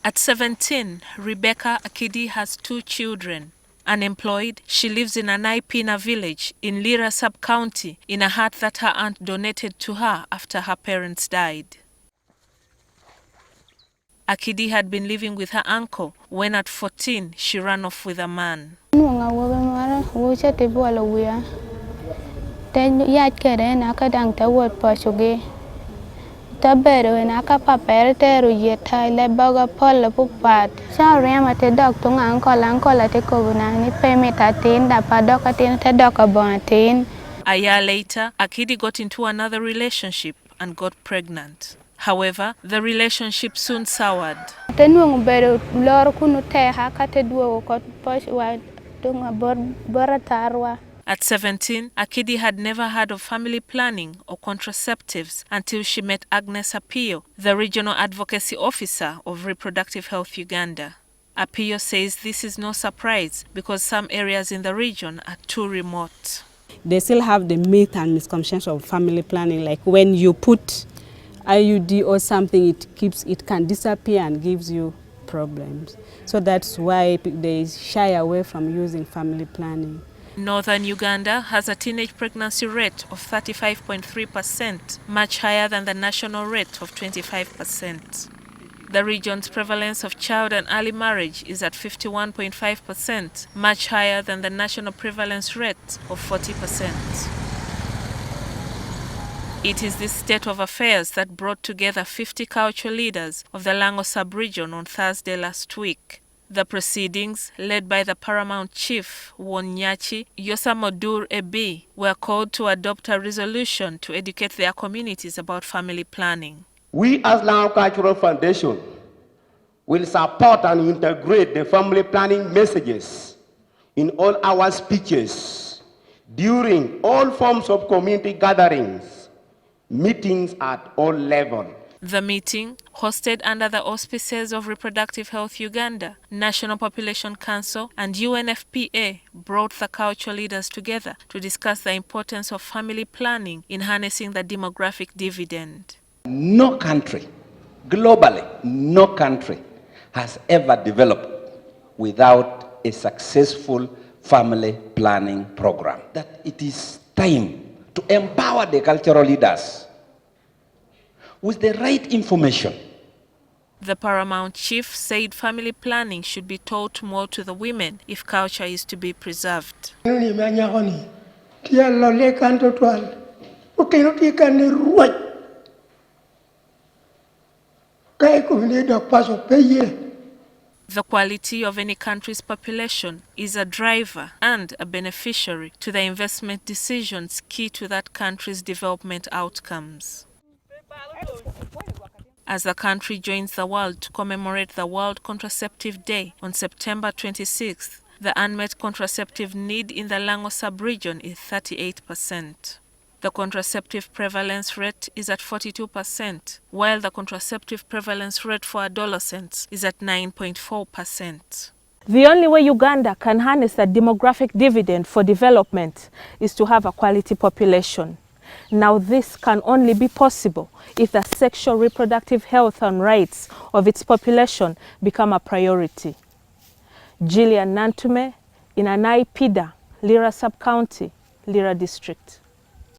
At 17, Rebecca Akidi has 2 children. Unemployed, she lives in Anaipina village in Lira sub-county in a hut that her aunt donated to her after her parents died. Akidi had been living with her uncle when at 14 she ran off with a man. A year later, Akidi got into another relationship and got pregnant. However, the relationship soon soured. At 17, Akidi had never heard of family planning or contraceptives until she met Agnes Apio, the Regional Advocacy Officer of Reproductive Health Uganda. Apio says this is no surprise because some areas in the region are too remote. They still have the myth and misconceptions of family planning, like when you put IUD or something, it can disappear and gives you problems. So that's why they shy away from using family planning. Northern Uganda has a teenage pregnancy rate of 35.3%, much higher than the national rate of 25%. The region's prevalence of child and early marriage is at 51.5%, much higher than the national prevalence rate of 40%. It is this state of affairs that brought together 50 cultural leaders of the Lango sub-region on Thursday last week. The proceedings, led by the paramount chief, Wonyachi Yosamodur Ebi, were called to adopt a resolution to educate their communities about family planning. We as Lango Cultural Foundation will support and integrate the family planning messages in all our speeches, during all forms of community gatherings, meetings at all levels. The meeting, hosted under the auspices of Reproductive Health Uganda, National Population Council and UNFPA, brought the cultural leaders together to discuss the importance of family planning in harnessing the demographic dividend. No country, globally, no country has ever developed without a successful family planning program. That it is time to empower the cultural leaders with the right information. The paramount chief said family planning should be taught more to the women if culture is to be preserved. The quality of any country's population is a driver and a beneficiary to the investment decisions key to that country's development outcomes. As the country joins the world to commemorate the World Contraceptive Day on September 26th, the unmet contraceptive need in the Lango sub-region is 38%. The contraceptive prevalence rate is at 42%, while the contraceptive prevalence rate for adolescents is at 9.4%. The only way Uganda can harness the demographic dividend for development is to have a quality population. Now this can only be possible if the sexual reproductive health and rights of its population become a priority. Gillian Nantume in Anaipida, Lira sub-county, Lira district.